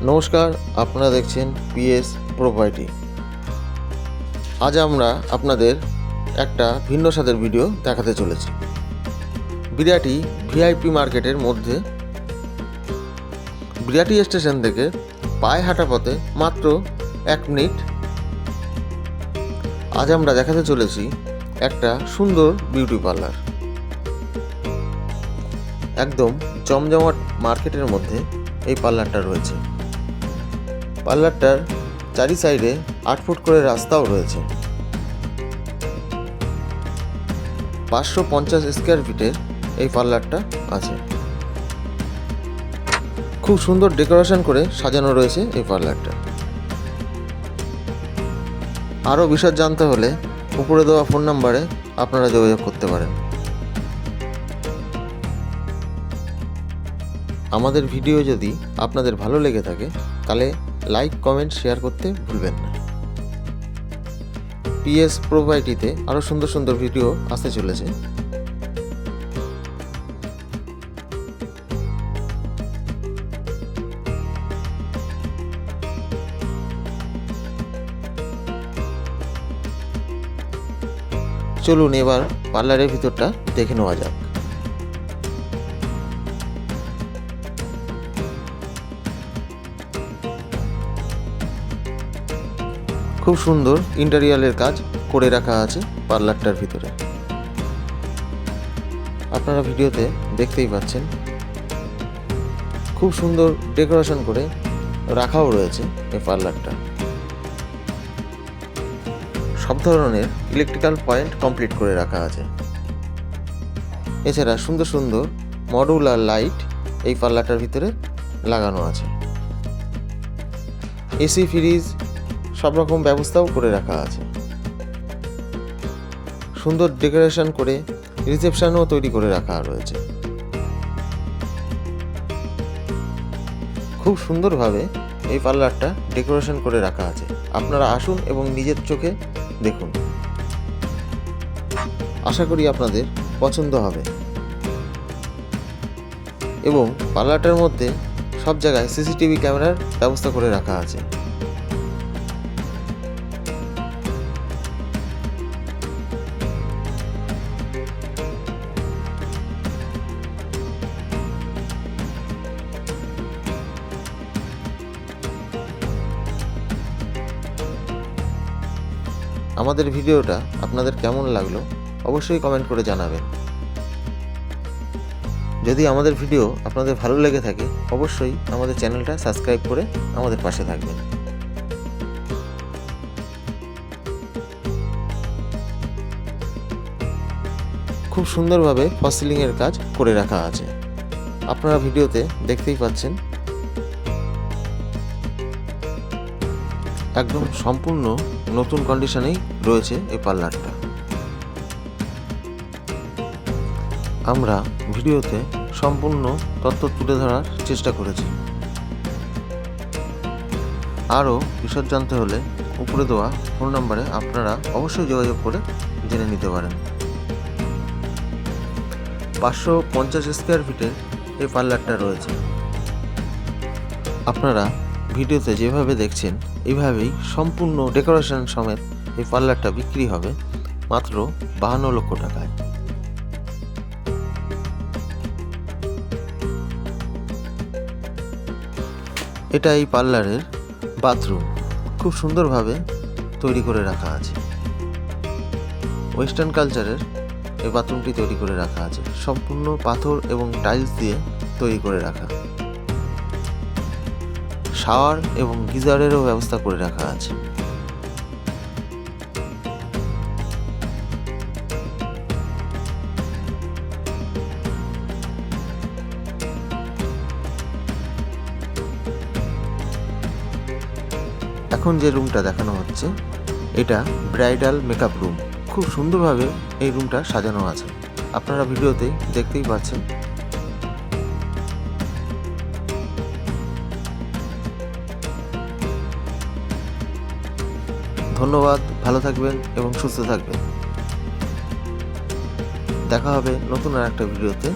নমস্কার, আপনারা দেখছেন পিএস প্রপার্টি। আজ আমরা আপনাদের একটা ভিন্ন স্বাদের ভিডিও দেখাতে চলেছি। বিরাটি ভিআইপি মার্কেটের মধ্যে বিরাটি স্টেশন থেকে পায়ে হাঁটা পথে মাত্র 1 মিনিট। আজ আমরা দেখাতে চলেছি একটা সুন্দর বিউটি পার্লার। একদম জমজমাট মার্কেটের মধ্যে এই পার্লারটা রয়েছে। পার্লারটার চারি সাইডে 8 ফুট করে রাস্তাও রয়েছে। 550 স্কোয়ার ফিটের এই পার্লারটা আছে। খুব সুন্দর ডেকোরেশন করে সাজানো রয়েছে এই পার্লারটা। আরও বিশদ জানতে হলে উপরে দেওয়া ফোন নাম্বারে আপনারা যোগাযোগ করতে পারেন। আমাদের ভিডিও যদি আপনাদের ভালো লেগে থাকে তাহলে লাইক, কমেন্ট, শেয়ার করতে ভুলবেন না। পিএস প্রপার্টিতে আরও সুন্দর সুন্দর ভিডিও আসতে চলেছে। চলুন এবার পার্লারের ভিতরটা দেখে নেওয়া যাক। খুব সুন্দর ইন্টেরিয়রের কাজ করে রাখা আছে পার্লারটার ভিতরে। আপনারা ভিডিওতে দেখতেই পাচ্ছেন খুব সুন্দর ডেকোরেশন করে রাখাও রয়েছে এই পার্লারটা। সব ধরনের ইলেকট্রিক্যাল পয়েন্ট কমপ্লিট করে রাখা আছে। এছাড়া সুন্দর সুন্দর মডুলার লাইট এই পার্লারটার ভিতরে লাগানো আছে। এসি, ফ্রিজ সব রকম ব্যবস্থাও করে রাখা আছে। সুন্দর ডেকোরেশন করে রিসেপশনও তৈরি করে রাখা রয়েছে। খুব সুন্দরভাবে এই পার্লারটা ডেকোরেশন করে রাখা আছে। আপনারা আসুন এবং নিজের চোখে দেখুন। আশা করি আপনাদের পছন্দ হবে। এবং পার্লারটার মধ্যে সব জায়গায় সিসিটিভি ক্যামেরার ব্যবস্থা করে রাখা আছে। আমাদের ভিডিওটা আপনাদের কেমন লাগলো অবশ্যই কমেন্ট করে জানাবেন। যদি আমাদের ভিডিও আপনাদের ভালো লেগে থাকে অবশ্যই আমাদের চ্যানেলটা সাবস্ক্রাইব করে আমাদের পাশে থাকবেন। খুব সুন্দরভাবে ফলস সিলিংয়ের কাজ করে রাখা আছে। আপনারা ভিডিওতে দেখতেই পাচ্ছেন। একদম সম্পূর্ণ নতুন কন্ডিশনেই রয়েছে এই পার্লারটা। আমরা ভিডিওতে সম্পূর্ণ তথ্য তুলে ধরার চেষ্টা করেছি। আরও বিশদ জানতে হলে উপরে দেওয়া ফোন নম্বরে আপনারা অবশ্যই যোগাযোগ করে জেনে নিতে পারেন। 550 স্কোয়ার ফিটের এই পার্লারটা রয়েছে। আপনারা ভিডিওতে যেভাবে দেখছেন এইভাবেই সম্পূর্ণ ডেকোরেশন সমেত এই পার্লারটা বিক্রি হবে মাত্র 52 লক্ষ টাকায়। এটা এই পার্লারের বাথরুম। খুব সুন্দরভাবে তৈরি করে রাখা আছে। ওয়েস্টার্ন কালচারের এই বাথরুমটি তৈরি করে রাখা আছে। সম্পূর্ণ পাথর এবং টাইলস দিয়ে তৈরি করে রাখা। শাওয়ার এবং গিজারেরও ব্যবস্থা করে রাখা আছে। এখন যে রুমটা দেখানো হচ্ছে এটা ব্রাইডাল মেকআপ রুম। খুব সুন্দরভাবে এই রুমটা সাজানো আছে। আপনারা ভিডিওতে দেখতেই পাচ্ছেন। ধন্যবাদ, ভালো থাকবেন এবং সুস্থ থাকবেন। দেখা হবে নতুন আর একটা ভিডিওতে।